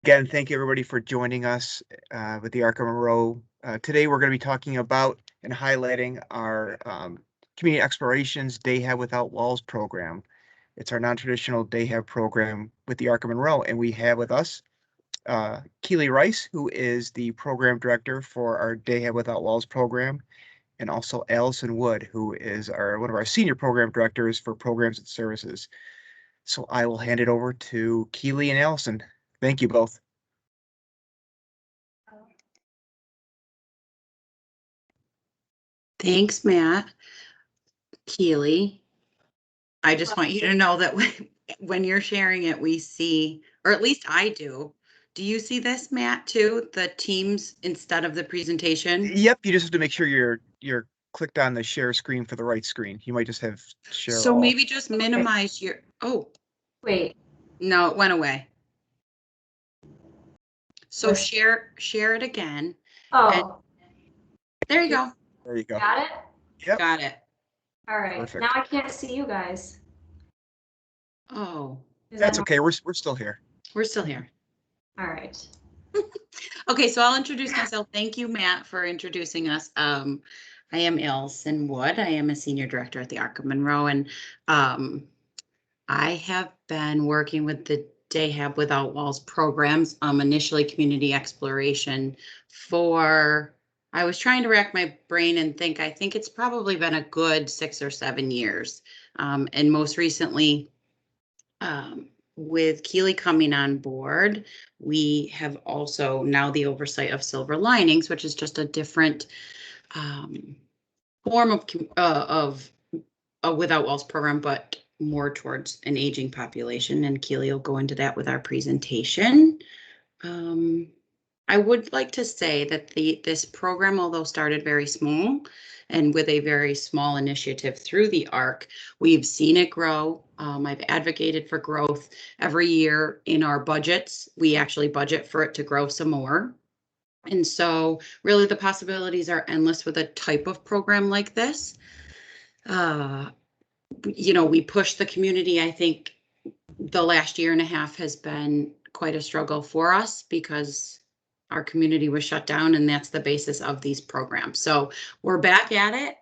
Again, thank you everybody for joining us with the Arc of Monroe. Today we're going to be talking about and highlighting our Community Explorations Day Hab Without Walls program. It's our non-traditional Day Hab program with the Arc of Monroe, and we have with us Keely Rice, who is the program director for our Day Hab Without Walls program, and also Allison Wood, who is one of our senior program directors for programs and services. So I will hand it over to Keely and Allison. Thank you both. Thanks, Matt. Keely, I just want you to know that when you're sharing it, we see, or at least I do. Do you see this, Matt, too? The teams instead of the presentation? Yep, you just have to make sure you're clicked on the share screen for the right screen. You might just have share So all. maybe just minimize your, oh. Wait. No, it went away. So share it again. Oh. There you go. There you go. Got it? Yep. Got it. All right. Perfect. Now I can't see you guys. Oh. That's okay. We're still here. We're still here. All right. Okay, so I'll introduce myself. Thank you, Matt, for introducing us. I am Allison Wood. I am a senior director at the Arc of Monroe, and I have been working with the Day Hab Without Walls programs, initially community exploration for, I was trying to rack my brain and think, I think it's probably been a good 6 or 7 years. And most recently, with Keely coming on board, we have also now the oversight of Silver Linings, which is just a different form of a Without Walls program, but more towards an aging population. And Keely will go into that with our presentation. I would like to say that this program, although started very small and with a very small initiative through the ARC, we've seen it grow. I've advocated for growth every year in our budgets. We actually budget for it to grow some more. And so really the possibilities are endless with a type of program like this. You know, we push the community. I think the last year and a half has been quite a struggle for us because our community was shut down, and that's the basis of these programs. So we're back at it.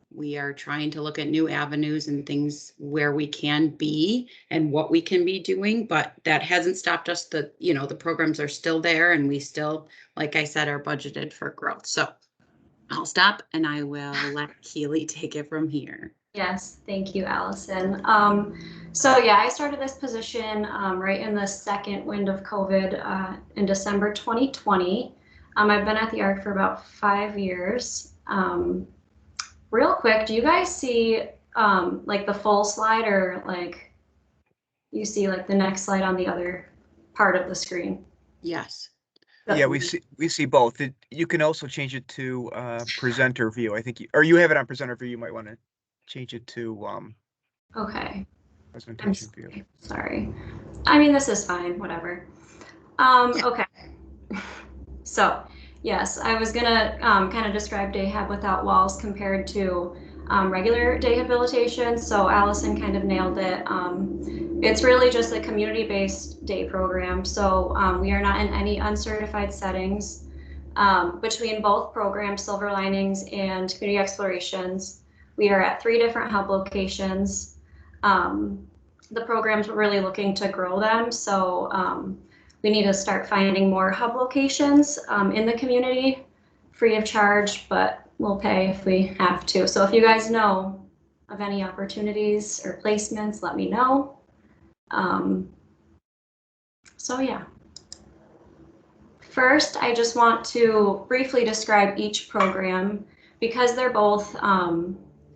We are trying to look at new avenues and things where we can be and what we can be doing, but that hasn't stopped us. The programs are still there, and we still, like I said, are budgeted for growth. So I'll stop and I will let Keely take it from here. Yes, thank you, Allison. So yeah, I started this position right in the second wind of COVID in December 2020. I've been at the ARC for about 5 years. Real quick, do you guys see like the full slide, or like you see like the next slide on the other part of the screen? Yes. Yeah, we see both. You can also change it to presenter view. I think or you have it on presenter view. You might want to change it to okay. Presentation view. Sorry. I mean, this is fine, whatever. Okay. So yes, I was gonna kind of describe Day Hab Without Walls compared to regular day habilitation. So Allison kind of nailed it. It's really just a community-based day program. So we are not in any uncertified settings. Between both programs, Silver Linings and Community Explorations, we are at 3 different hub locations. The programs we're really looking to grow them. So we need to start finding more hub locations in the community, free of charge, but we'll pay if we have to. So if you guys know of any opportunities or placements, let me know. So yeah. First, I just want to briefly describe each program. Because they're both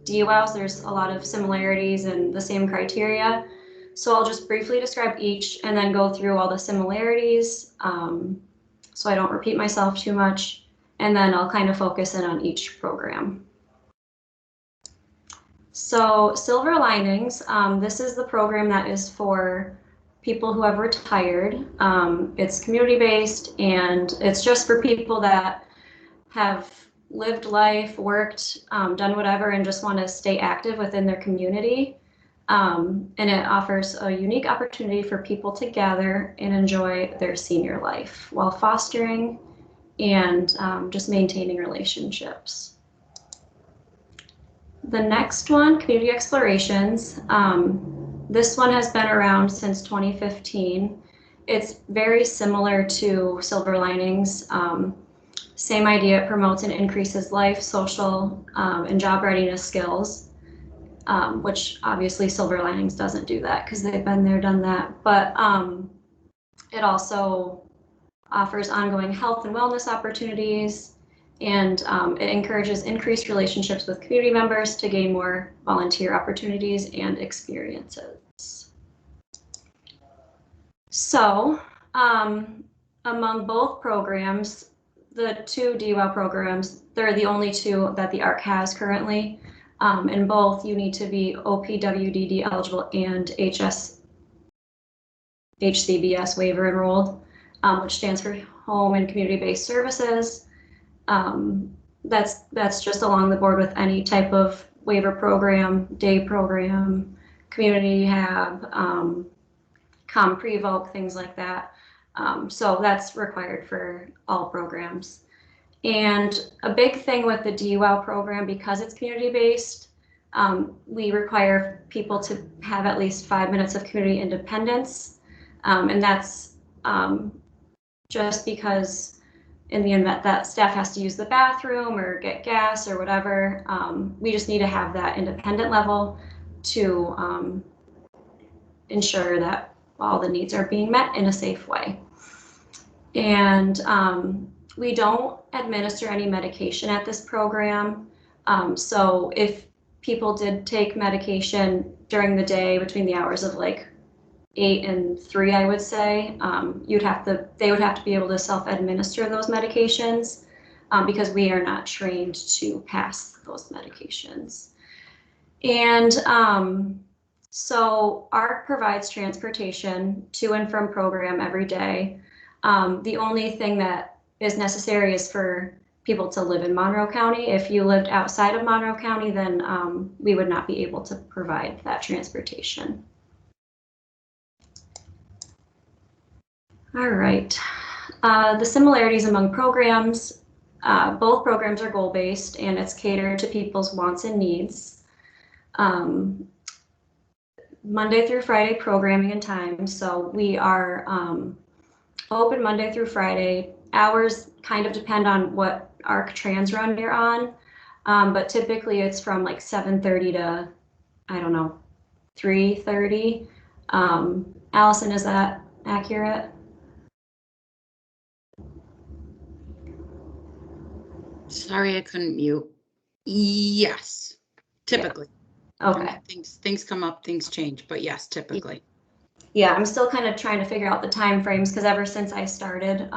DWOWs, there's a lot of similarities and the same criteria. So I'll just briefly describe each and then go through all the similarities so I don't repeat myself too much. And then I'll kind of focus in on each program. So Silver Linings, this is the program that is for people who have retired. It's community-based, and it's just for people that have lived life, worked, done whatever, and just want to stay active within their community. And it offers a unique opportunity for people to gather and enjoy their senior life while fostering and just maintaining relationships. The next one, community explorations. This one has been around since 2015. It's very similar to Silver Linings. Same idea, it promotes and increases life, social, and job readiness skills, which obviously Silver Linings doesn't do that because they've been there, done that. But it also offers ongoing health and wellness opportunities, and it encourages increased relationships with community members to gain more volunteer opportunities and experiences. So among both programs, the two DWOW programs, they're the only two that the ARC has currently. In both, you need to be OPWDD eligible and HCBS waiver enrolled, which stands for Home and Community-Based Services. That's just along the board with any type of waiver program, day program, community hab, Pre-Voc, things like that. So that's required for all programs. And a big thing with the DWOW program, because it's community-based, we require people to have at least 5 minutes of community independence. And that's just because in the event that staff has to use the bathroom or get gas or whatever, we just need to have that independent level to ensure that all the needs are being met in a safe way. And we don't administer any medication at this program. So if people did take medication during the day between the hours of like 8 and 3, I would say, they would have to be able to self-administer those medications because we are not trained to pass those medications. And so ARC provides transportation to and from program every day. The only thing that is necessary is for people to live in Monroe County. If you lived outside of Monroe County, then we would not be able to provide that transportation. All right, the similarities among programs, both programs are goal-based and it's catered to people's wants and needs. Monday through Friday programming and time. So we are open Monday through Friday. Hours kind of depend on what ARC trans run you're on, but typically it's from like 7:30 to, I don't know, 3:30. Allison, is that accurate? Sorry, I couldn't mute. Yes, typically. Yeah. Okay. Things come up, things change, but yes, typically. Yeah, I'm still kind of trying to figure out the time frames because ever since I started,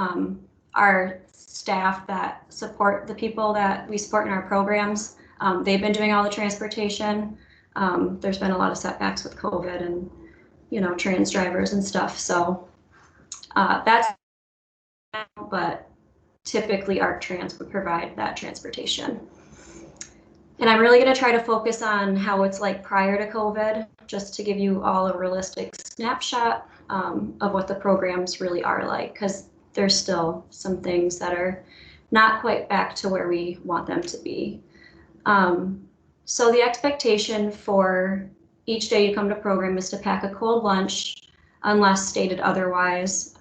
our staff that support the people that we support in our programs, they've been doing all the transportation. There's been a lot of setbacks with COVID and, you know, trans drivers and stuff. So that's, but typically ARC Trans would provide that transportation. And I'm really going to try to focus on how it's like prior to COVID, just to give you all a realistic snapshot of what the programs really are like, because there's still some things that are not quite back to where we want them to be. So the expectation for each day you come to program is to pack a cold lunch, unless stated otherwise.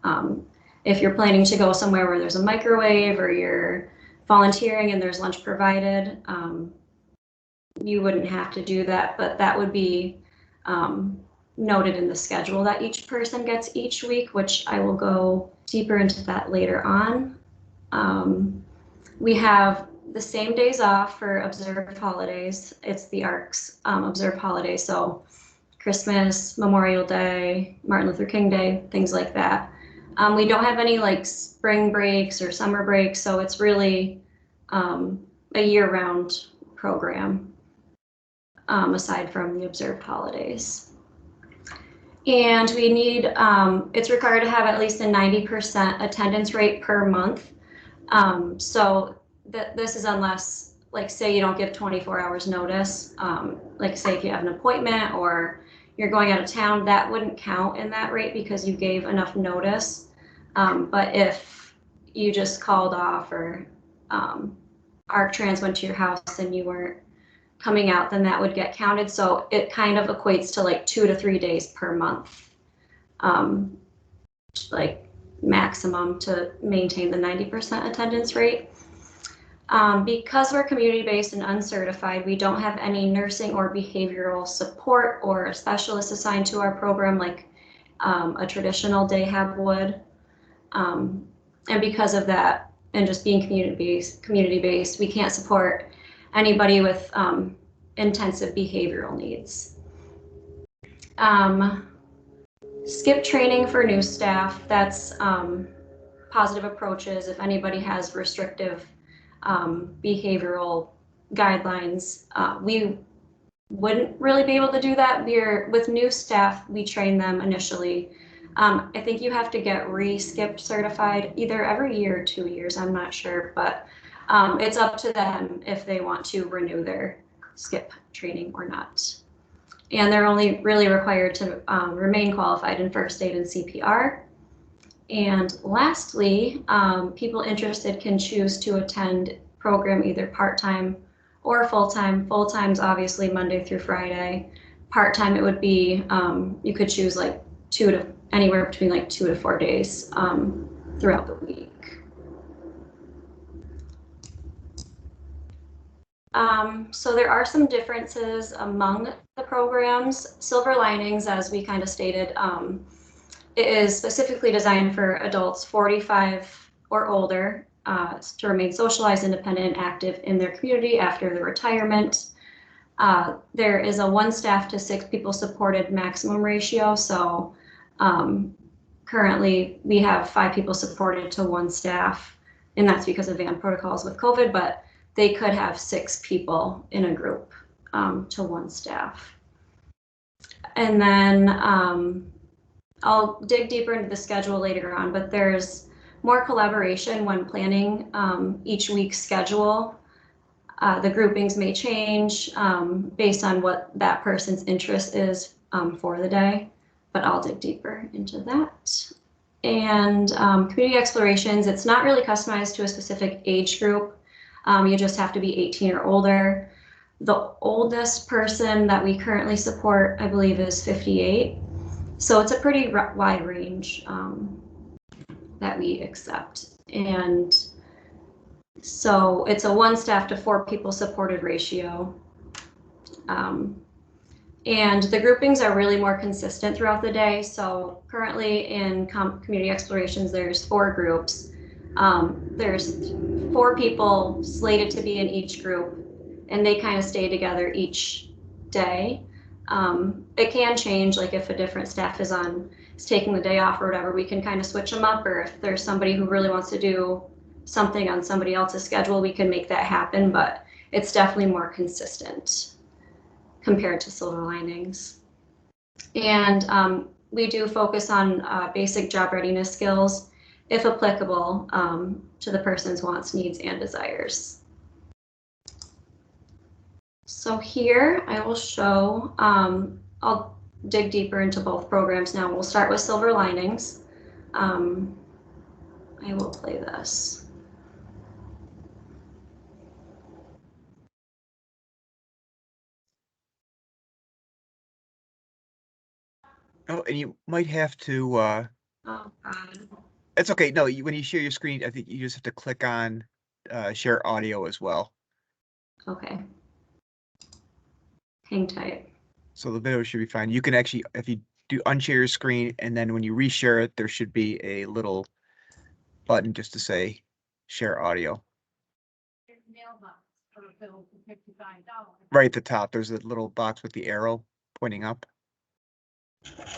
If you're planning to go somewhere where there's a microwave or you're volunteering and there's lunch provided, you wouldn't have to do that, but that would be noted in the schedule that each person gets each week, which I will go deeper into that later on. We have the same days off for observed holidays. It's the ARC's observed holidays, so Christmas, Memorial Day, Martin Luther King Day, things like that. We don't have any like spring breaks or summer breaks, so it's really a year-round program, aside from the observed holidays. And we need, it's required to have at least a 90% attendance rate per month. So this is unless, like, say you don't give 24 hours notice, like say if you have an appointment or you're going out of town, that wouldn't count in that rate because you gave enough notice. But if you just called off or Arc Trans went to your house and you weren't coming out, then that would get counted. So it kind of equates to like 2 to 3 days per month, like maximum to maintain the 90% attendance rate. Because we're community-based and uncertified, we don't have any nursing or behavioral support or a specialist assigned to our program like a traditional day hab would. And because of that, and just being community-based, we can't support anybody with intensive behavioral needs. Skip training for new staff, that's positive approaches. If anybody has restrictive behavioral guidelines, we wouldn't really be able to do that. With new staff, we train them initially. I think you have to get re-skip certified either every year or 2 years, I'm not sure, but it's up to them if they want to renew their skip training or not. And they're only really required to remain qualified in first aid and CPR. And lastly, people interested can choose to attend program either part-time or full-time. Full-time's obviously Monday through Friday. Part-time, it would be, you could choose like anywhere between like 2 to 4 days throughout the week. So there are some differences among the programs. Silver Linings, as we kind of stated, it is specifically designed for adults 45 or older to remain socialized, independent, and active in their community after the retirement. There is a 1 staff to 6 people supported maximum ratio. So currently we have 5 people supported to 1 staff, and that's because of van protocols with COVID, but they could have 6 people in a group to 1 staff. And then I'll dig deeper into the schedule later on, but there's more collaboration when planning each week's schedule. The groupings may change based on what that person's interest is for the day, but I'll dig deeper into that. And community explorations, it's not really customized to a specific age group. You just have to be 18 or older. The oldest person that we currently support, I believe, is 58. So it's a pretty wide range that we accept. And so it's a 1 staff to 4 people supported ratio. And the groupings are really more consistent throughout the day. So currently in community explorations, there's 4 groups. There's 4 people slated to be in each group, and they kind of stay together each day. It can change, like if a different staff is taking the day off or whatever, we can kind of switch them up, or if there's somebody who really wants to do something on somebody else's schedule, we can make that happen, but it's definitely more consistent compared to Silver Linings. And we do focus on basic job readiness skills, if applicable, to the person's wants, needs, and desires. So here I will show, I'll dig deeper into both programs now. We'll start with Silver Linings. I will play this. Oh, and you might have to, Oh, God. it's okay. No, when you share your screen, I think you just have to click on share audio as well. Okay. Hang tight. So the video should be fine. You can actually, if you do unshare your screen, and then when you reshare it, there should be a little button just to say share audio. Right at the top, there's a little box with the arrow pointing up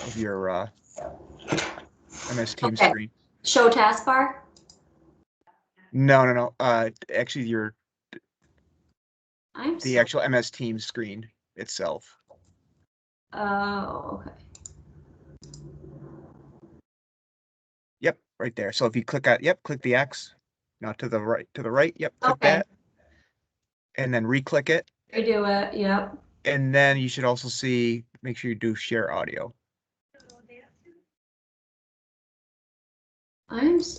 of your MS Teams Okay. screen. Show taskbar? No. Actually, I'm the actual MS Teams screen itself. Oh, okay. Yep, right there. So if you click on, click the X. Now to the right, yep, click Okay. that. And then re-click it. Redo it, yep. And then you should also see make sure you do share audio. Okay.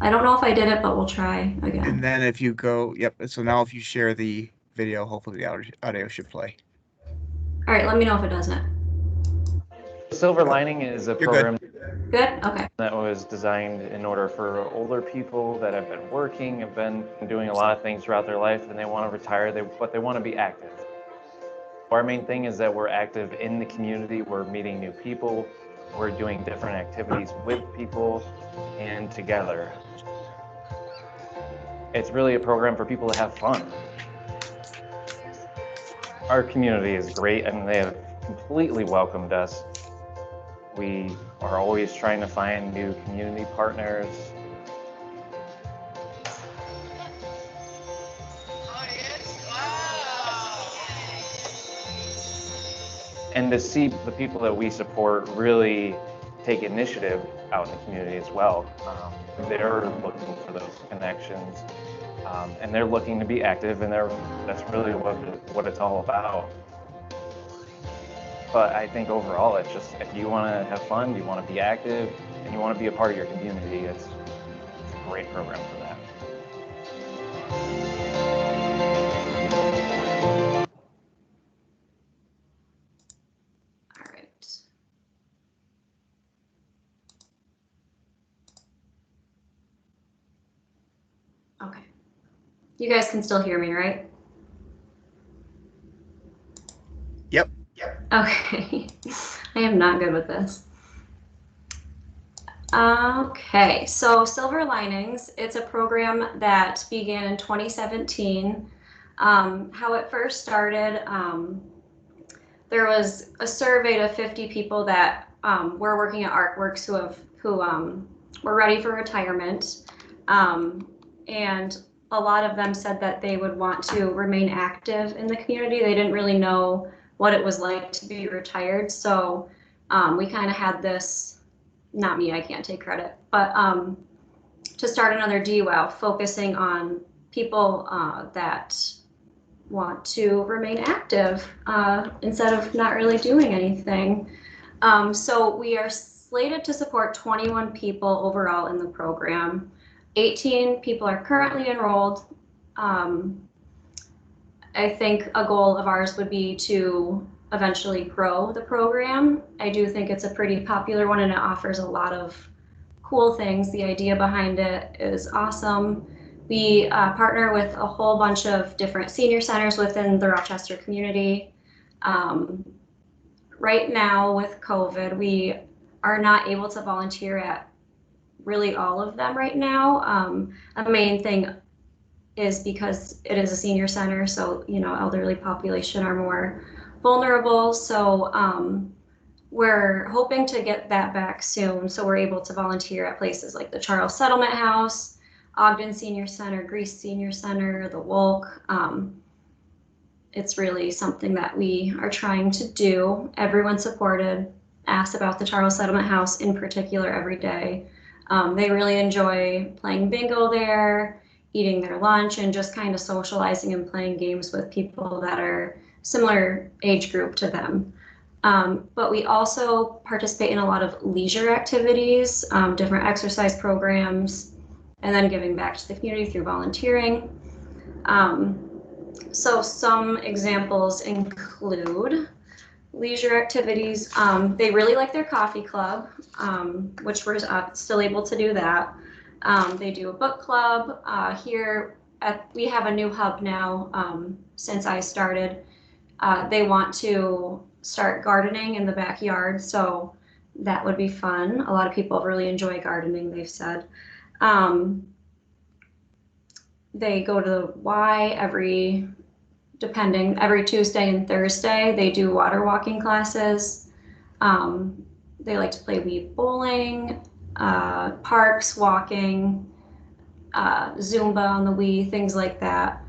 I don't know if I did it, but we'll try again. And then if you go, yep, so now if you share the video, hopefully the audio should play. All right, let me know if it doesn't. Silver Lining is a You're program Good? Okay. that was designed in order for older people that have been working, have been doing a lot of things throughout their life, and they want to retire, but they want to be active. Our main thing is that we're active in the community, we're meeting new people, we're doing different activities with people and together. It's really a program for people to have fun. Our community is great and they have completely welcomed us. We are always trying to find new community partners. And to see the people that we support really take initiative out in the community as well. They're looking for those connections and they're looking to be active, and that's really what it's all about. But I think overall, it's just, if you want to have fun, you want to be active, and you want to be a part of your community, it's a great program for that. All right. Okay. You guys can still hear me, right? Yep. Okay. I am not good with this. Okay, so Silver Linings, it's a program that began in 2017. How it first started, there was a survey to 50 people that were working at ArcWorks who were ready for retirement. And a lot of them said that they would want to remain active in the community. They didn't really know what it was like to be retired. So we kind of had this, not me, I can't take credit, but to start another DWOW focusing on people that want to remain active instead of not really doing anything. So we are slated to support 21 people overall in the program. 18 people are currently enrolled. I think a goal of ours would be to eventually grow the program. I do think it's a pretty popular one and it offers a lot of cool things. The idea behind it is awesome. We partner with a whole bunch of different senior centers within the Rochester community. Right now with COVID, we are not able to volunteer at really all of them right now. A main thing is because it is a senior center, so elderly population are more vulnerable. So we're hoping to get that back soon, so we're able to volunteer at places like the Charles Settlement House, Ogden Senior Center, Greece Senior Center, the Wolk. It's really something that we are trying to do. Everyone supported, asked about the Charles Settlement House in particular every day. They really enjoy playing bingo there, eating their lunch, and just kind of socializing and playing games with people that are similar age group to them. But we also participate in a lot of leisure activities, different exercise programs, and then giving back to the community through volunteering. So some examples include leisure activities. They really like their coffee club, which we're still able to do that. They do a book club. We have a new hub now since I started. They want to start gardening in the backyard, so that would be fun. A lot of people really enjoy gardening, they've said. They go to the Y every Tuesday and Thursday. They do water walking classes. They like to play Wii bowling, parks, walking, Zumba on the Wii, things like that.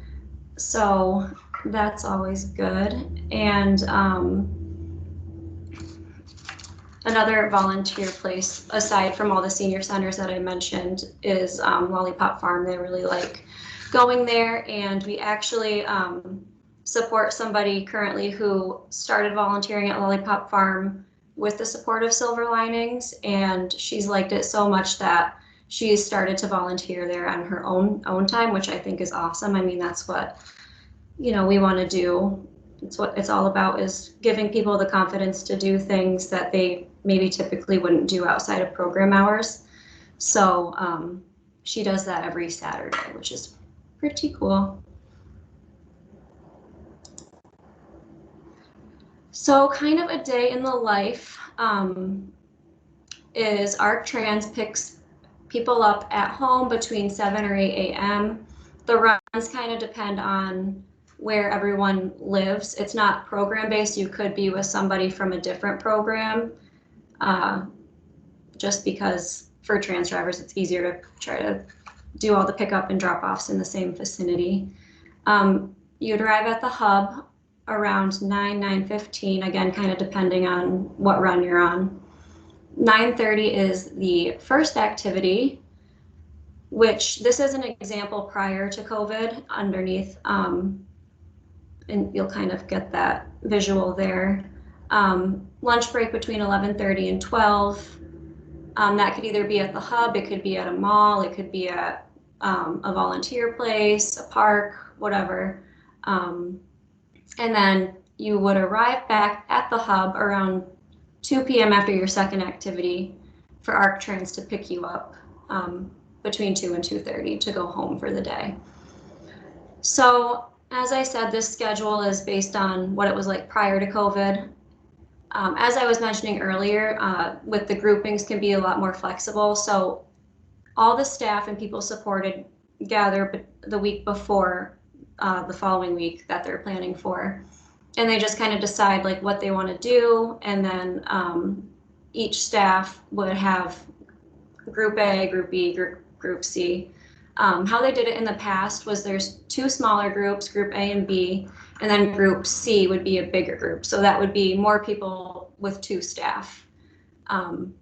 So that's always good. And another volunteer place, aside from all the senior centers that I mentioned, is Lollipop Farm. They really like going there, and we actually support somebody currently who started volunteering at Lollipop Farm with the support of Silver Linings, and she's liked it so much that she's started to volunteer there on her own time, which I think is awesome. I mean, that's what, you know, we want to do. It's what it's all about, is giving people the confidence to do things that they maybe typically wouldn't do outside of program hours. So she does that every Saturday, which is pretty cool. So kind of a day in the life is Arc Trans picks people up at home between 7 or 8 a.m. The runs kind of depend on where everyone lives. It's not program based. You could be with somebody from a different program, just because for trans drivers, it's easier to try to do all the pickup and drop offs in the same vicinity. You'd arrive at the hub around 9:15, again, kind of depending on what run you're on. 9:30 is the first activity, which this is an example prior to COVID underneath, and you'll kind of get that visual there. Lunch break between 11:30 and 12. That could either be at the hub, it could be at a mall, it could be at a volunteer place, a park, whatever. And then you would arrive back at the hub around 2 p.m. after your second activity for Arc Trans to pick you up between 2 and 2:30 to go home for the day. So as I said, this schedule is based on what it was like prior to COVID. As I was mentioning earlier, with the groupings can be a lot more flexible. So all the staff and people supported gather the week before the following week that they're planning for. And they just kind of decide like what they want to do. And then each staff would have group A, group B, group C. How they did it in the past was there's 2 smaller groups, group A and B, and then group C would be a bigger group. So that would be more people with 2 staff. And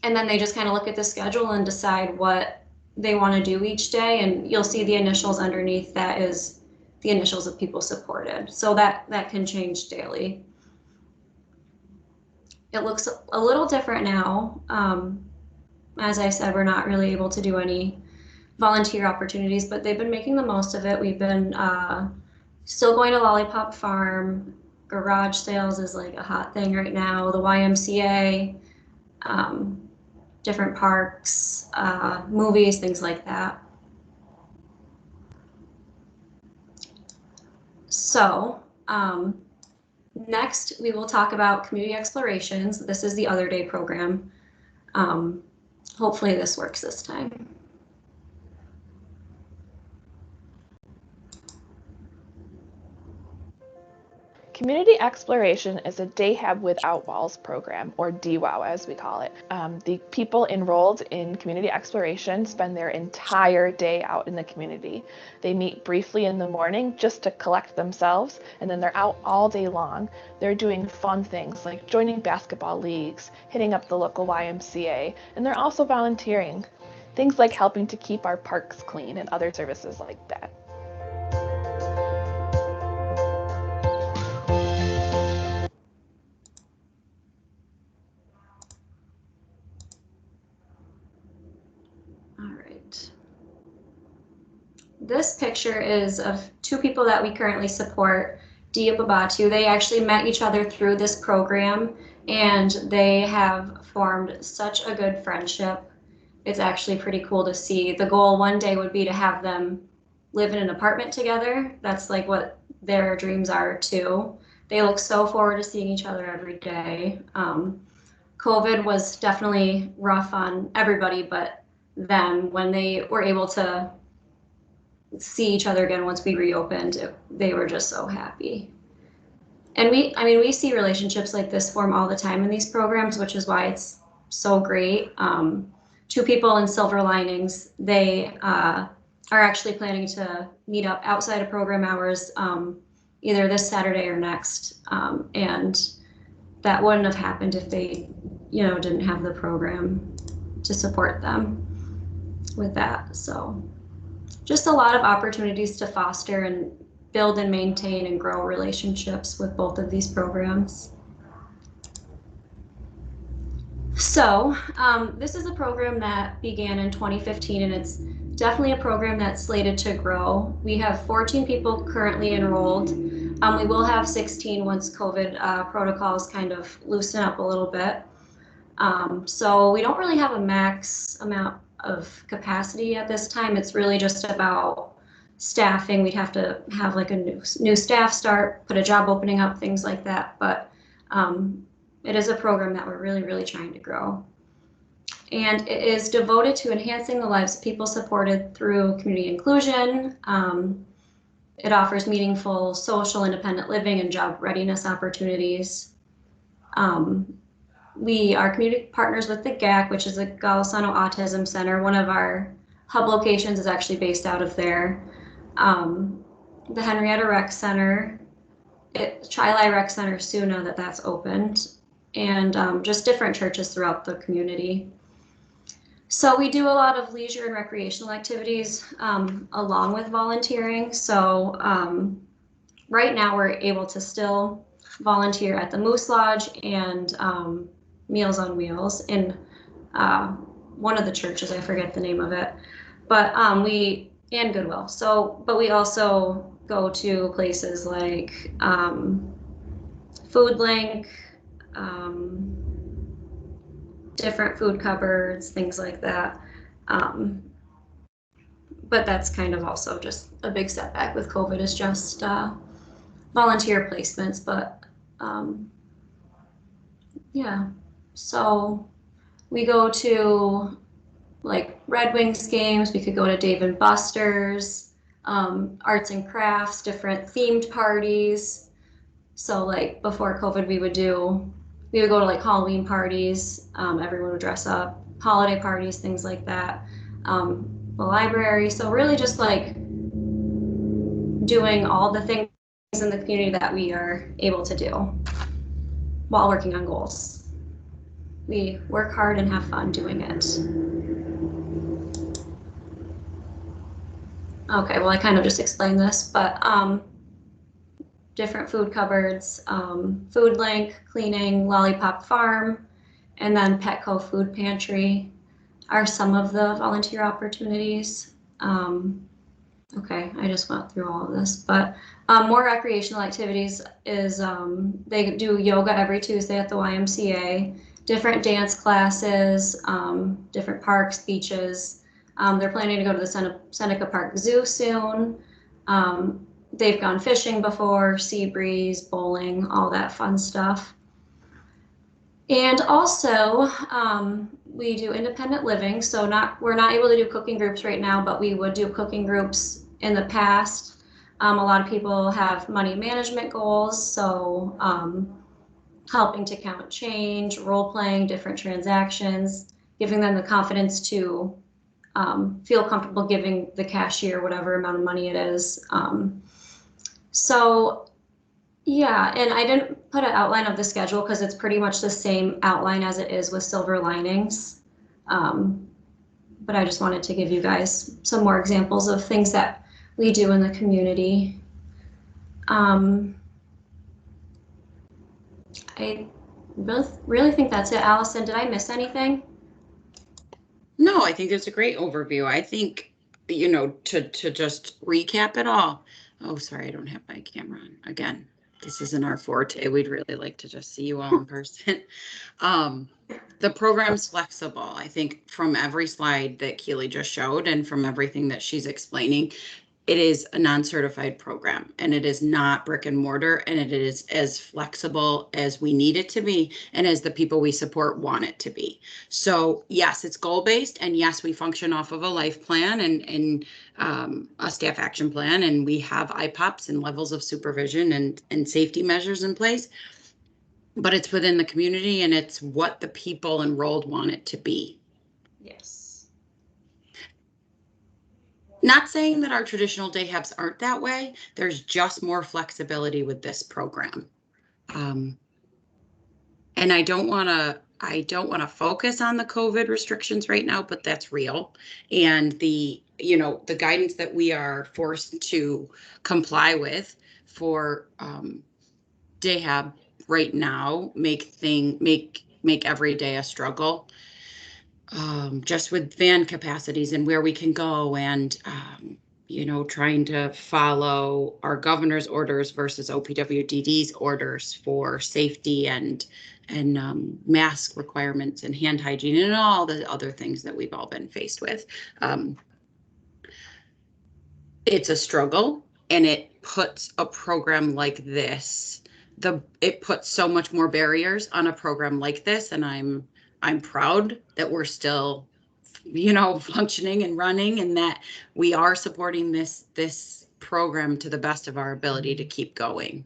then they just kind of look at the schedule and decide what they want to do each day. And you'll see the initials underneath that is the initials of people supported. So that can change daily. It looks a little different now. As I said, we're not really able to do any volunteer opportunities, but they've been making the most of it. We've been still going to Lollipop Farm. Garage sales is like a hot thing right now. The YMCA, different parks, movies, things like that. So next we will talk about community explorations. This is the other day program. Hopefully this works this time. Community exploration is a day Hab Without Walls program, or DWOW as we call it. The people enrolled in community exploration spend their entire day out in the community. They meet briefly in the morning just to collect themselves, and then they're out all day long. They're doing fun things like joining basketball leagues, hitting up the local YMCA, and they're also volunteering. Things like helping to keep our parks clean and other services like that. This picture is of 2 people that we currently support, DWOW. They actually met each other through this program, and they have formed such a good friendship. It's actually pretty cool to see. The goal one day would be to have them live in an apartment together. That's like what their dreams are too. They look so forward to seeing each other every day. COVID was definitely rough on everybody but them. When they were able to see each other again once we reopened, they were just so happy. And we see relationships like this form all the time in these programs, which is why it's so great. 2 people in Silver Linings, they are actually planning to meet up outside of program hours either this Saturday or next. And that wouldn't have happened if they, didn't have the program to support them with that. So just a lot of opportunities to foster and build and maintain and grow relationships with both of these programs. So this is a program that began in 2015, and it's definitely a program that's slated to grow. We have 14 people currently enrolled. We will have 16 once COVID protocols kind of loosen up a little bit. So we don't really have a max amount of capacity at this time. It's really just about staffing. We'd have to have like a new staff start, put a job opening up, things like that. But it is a program that we're really trying to grow. And it is devoted to enhancing the lives of people supported through community inclusion. It offers meaningful social independent living and job readiness opportunities. We are community partners with the GAC, which is the Golisano Autism Center. One of our hub locations is actually based out of there. The Henrietta Rec Center, Tri-Li Rec Center soon now that that's opened, and just different churches throughout the community. So we do a lot of leisure and recreational activities along with volunteering. So right now we're able to still volunteer at the Moose Lodge and Meals on Wheels in one of the churches, I forget the name of it, but and Goodwill. So, but we also go to places like Food Link, different food cupboards, things like that. But that's kind of also just a big setback with COVID, is just volunteer placements. But yeah, so we go to like Red Wings games. We could go to Dave & Buster's, arts and crafts, different themed parties. So like before COVID, we would go to like Halloween parties. Everyone would dress up, holiday parties, things like that. The library. So really just like doing all the things in the community that we are able to do while working on goals. We work hard and have fun doing it. Okay, well, I kind of just explained this, but different food cupboards, Food Link, cleaning, Lollipop Farm, and then Petco Food Pantry are some of the volunteer opportunities. Okay, I just went through all of this, but more recreational activities is they do yoga every Tuesday at the YMCA, different dance classes, different parks, beaches. They're planning to go to the Seneca Park Zoo soon. They've gone fishing before, sea breeze, bowling, all that fun stuff. And also, we do independent living. So we're not able to do cooking groups right now, but we would do cooking groups in the past. A lot of people have money management goals, so helping to count change, role playing different transactions, giving them the confidence to feel comfortable giving the cashier whatever amount of money it is. So yeah, and I didn't put an outline of the schedule because it's pretty much the same outline as it is with Silver Linings. But I just wanted to give you guys some more examples of things that we do in the community. I really think that's it. Allison, did I miss anything? No, I think it's a great overview. I think, you know, to just recap it all. Oh, sorry, I don't have my camera on again. This isn't our forte. We'd really like to just see you all in person. The program's flexible. I think from every slide that Keely just showed and from everything that she's explaining, it is a non-certified program, and it is not brick and mortar, and it is as flexible as we need it to be and as the people we support want it to be. So yes, it's goal-based, and yes, we function off of a life plan and a staff action plan, and we have IPOPs and levels of supervision and safety measures in place, but it's within the community and it's what the people enrolled want it to be. Yes. Not saying that our traditional day habs aren't that way. There's just more flexibility with this program. And I don't want to I don't want to focus on the COVID restrictions right now, but that's real. And the guidance that we are forced to comply with for DHAB right now make every day a struggle. Just with van capacities and where we can go, and trying to follow our governor's orders versus OPWDD's orders for safety and mask requirements and hand hygiene and all the other things that we've all been faced with. It's a struggle, and it puts a program like this, it puts so much more barriers on a program like this, and I'm proud that we're still functioning and running, and that we are supporting this program to the best of our ability to keep going.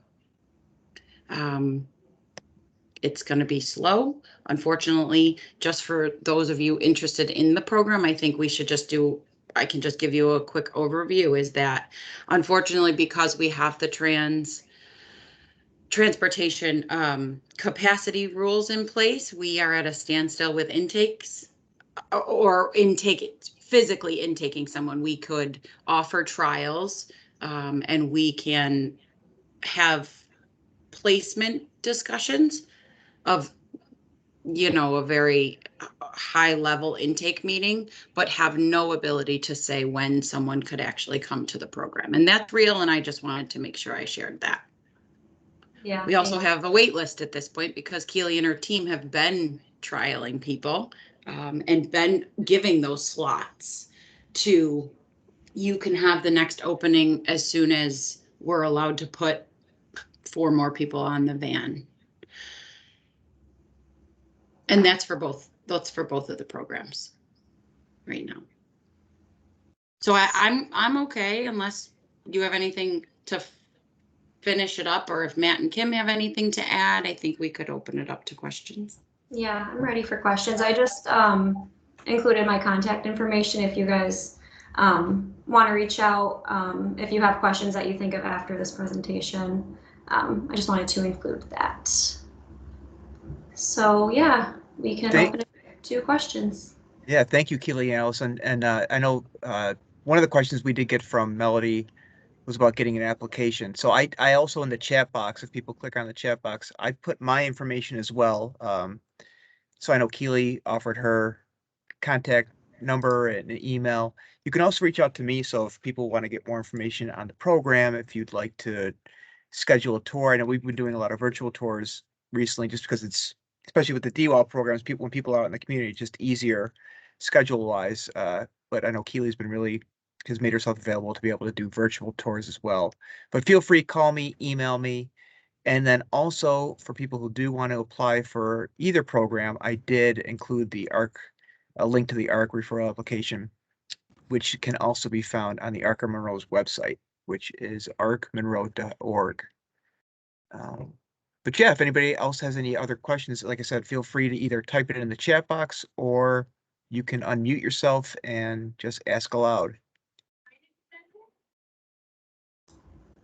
It's going to be slow, unfortunately. Just for those of you interested in the program, I think we should I can just give you a quick overview, is that unfortunately, because we have the transportation capacity rules in place, we are at a standstill with intakes or physically intaking someone. We could offer trials, and we can have placement discussions of a very high level intake meeting, but have no ability to say when someone could actually come to the program. And that's real, and I just wanted to make sure I shared that. Yeah. We also have a wait list at this point because Keely and her team have been trialing people and been giving those slots to, you can have the next opening as soon as we're allowed to put 4 more people on the van. And that's for both of the programs right now. So I'm okay, unless you have anything to finish it up, or if Matt and Kim have anything to add, I think we could open it up to questions. Yeah, I'm ready for questions. I just included my contact information if you guys want to reach out, if you have questions that you think of after this presentation. I just wanted to include that. So yeah, we can open it to questions. Yeah, thank you, Keely and Allison. And I know one of the questions we did get from Melody was about getting an application. So I also, in the chat box, if people click on the chat box, I put my information as well. So I know Keely offered her contact number and an email. You can also reach out to me. So if people want to get more information on the program, if you'd like to schedule a tour, I know we've been doing a lot of virtual tours recently, just because it's, especially with the DWOW programs, when people are out in the community, it's just easier schedule wise. But I know Keely's has made herself available to be able to do virtual tours as well. But feel free, call me, email me. And then also, for people who do want to apply for either program, I did include a link to the Arc referral application, which can also be found on the Arc of Monroe's website, which is arcmonroe.org. But yeah, if anybody else has any other questions, like I said, feel free to either type it in the chat box, or you can unmute yourself and just ask aloud.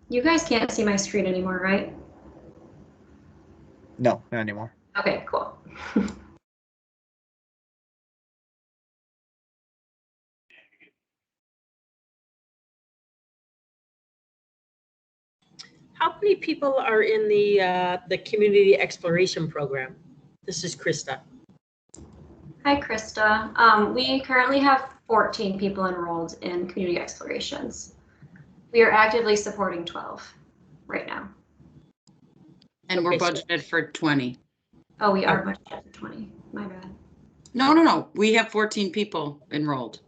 You guys can't see my screen anymore, right? No, not anymore. Okay, cool. How many people are in the community exploration program? This is Krista. Hi, Krista. We currently have 14 people enrolled in community explorations. We are actively supporting 12 right now. And we're budgeted for 20. Oh, we are budgeted for 20. My bad. No. We have 14 people enrolled.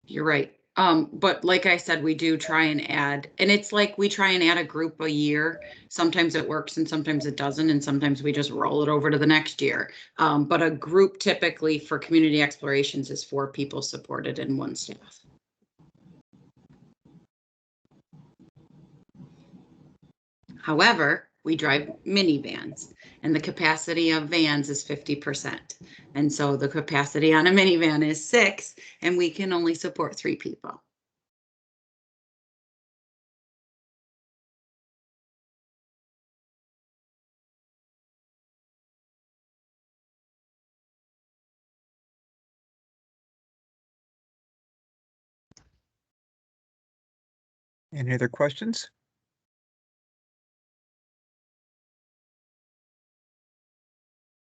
You're right. But like I said, we do try and add, and it's like we try and add a group a year. Sometimes it works and sometimes it doesn't, and sometimes we just roll it over to the next year. But a group typically for community explorations is 4 people supported and 1 staff. However, we drive minivans, and the capacity of vans is 50%. And so the capacity on a minivan is 6, and we can only support 3 people. Any other questions?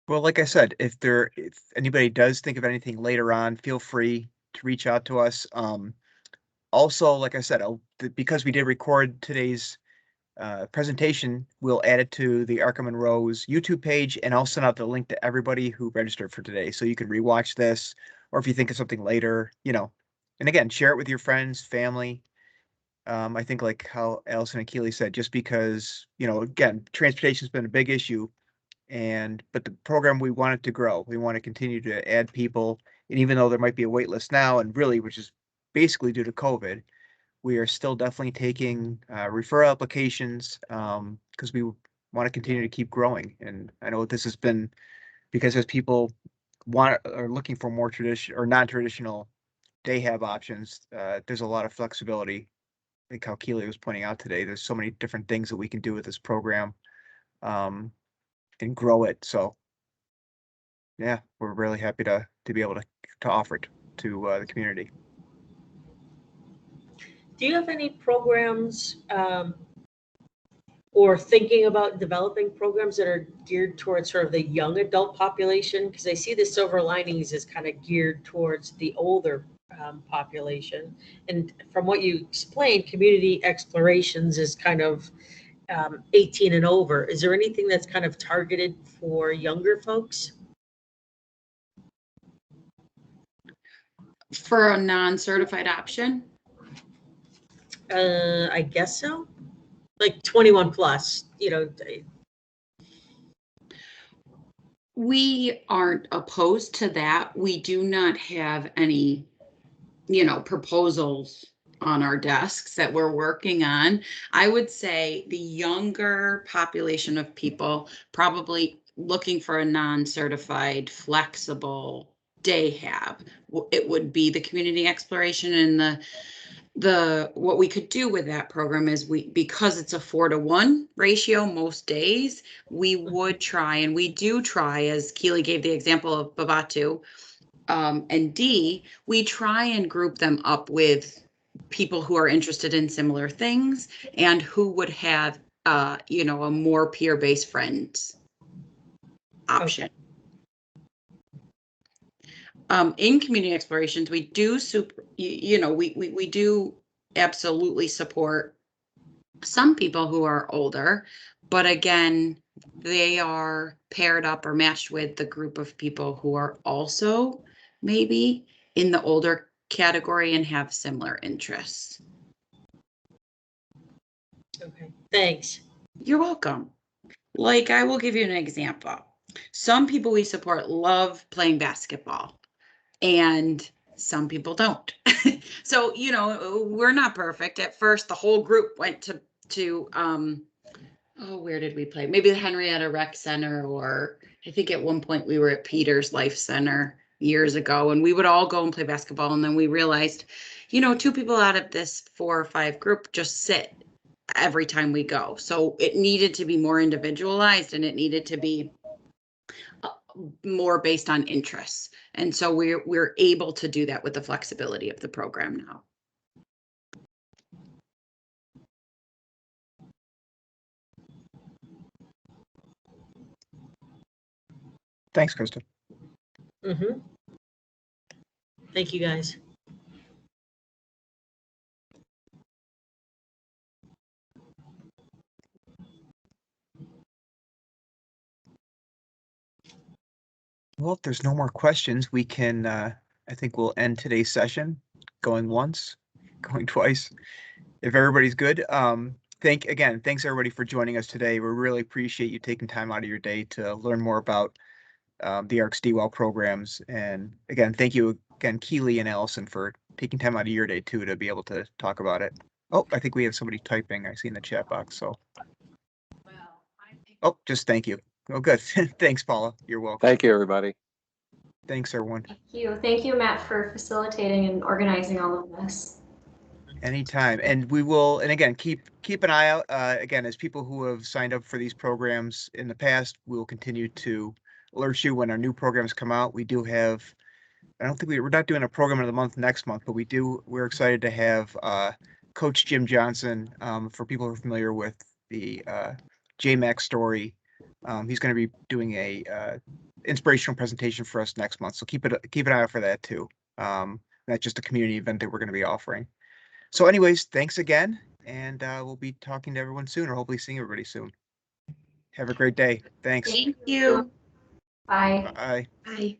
Well, like I said, if anybody does think of anything later on, feel free to reach out to us. Also, like I said, because we did record today's presentation, we'll add it to the Arc of Monroe's YouTube page, and I'll send out the link to everybody who registered for today, so you can rewatch this, or if you think of something later, and again, share it with your friends, family. I think like how Allison and Keely said, just because, again, transportation's been a big issue, but the program, we want it to grow. We want to continue to add people, and even though there might be a wait list now, and really, which is basically due to COVID, we are still definitely taking referral applications because we want to continue to keep growing. And I know this has been because as people are looking for more traditional or non-traditional day hab options, there's a lot of flexibility. Like how Keely was pointing out today, there's so many different things that we can do with this program and grow it. So yeah, we're really happy to be able to offer it to the community. Do you have any programs or thinking about developing programs that are geared towards sort of the young adult population? Because I see the silver linings is kind of geared towards the older population. And from what you explained, community explorations is kind of 18 and over. Is there anything that's kind of targeted for younger folks? For a non-certified option? I guess so. Like 21 plus, We aren't opposed to that. We do not have any, proposals on our desks that we're working on. I would say the younger population of people probably looking for a non-certified, flexible day hab. It would be the community exploration, and what we could do with that program is because it's a 4-to-1 ratio most days, we would try, and we do try, as Keely gave the example of Babatu and D, we try and group them up with people who are interested in similar things and who would have a more peer-based friends option. In community explorations, we do we do absolutely support some people who are older, but again, they are paired up or matched with the group of people who are also maybe in the older category and have similar interests. Okay, thanks. You're welcome. Like, I will give you an example. Some people we support love playing basketball, and some people don't. So, we're not perfect. At first, the whole group went to where did we play? Maybe the Henrietta Rec Center, or I think at one point we were at Peters Life Center years ago, and we would all go and play basketball. And then we realized, 2 people out of this 4 or 5 group just sit every time we go. So it needed to be more individualized, and it needed to be more based on interests. And so we're able to do that with the flexibility of the program now. Thanks, Krista. Mm-hmm. Thank you, guys. Well, if there's no more questions, we can, I think we'll end today's session, going once, going twice. If everybody's good, thanks everybody for joining us today. We really appreciate you taking time out of your day to learn more about the ARC's DWOW programs. And again, thank you again, Keely and Allison, for taking time out of your day too to be able to talk about it. Oh, I think we have somebody typing. I see in the chat box. So, just thank you. Oh, good. Thanks, Paula. You're welcome. Thank you, everybody. Thanks, everyone. Thank you, Matt, for facilitating and organizing all of this. Anytime. And we will, and again, keep an eye out. Again, as people who have signed up for these programs in the past, we will continue to alert you when our new programs come out. We do have, I don't think we're not doing a program of the month next month, but we're excited to have Coach Jim Johnson. For people who are familiar with the JMAC story, he's going to be doing a inspirational presentation for us next month. So keep an eye out for that too. That's just a community event that we're going to be offering. So anyways, thanks again. And we'll be talking to everyone soon, or hopefully seeing everybody soon. Have a great day. Thanks. Thank you. Bye. Bye. Bye.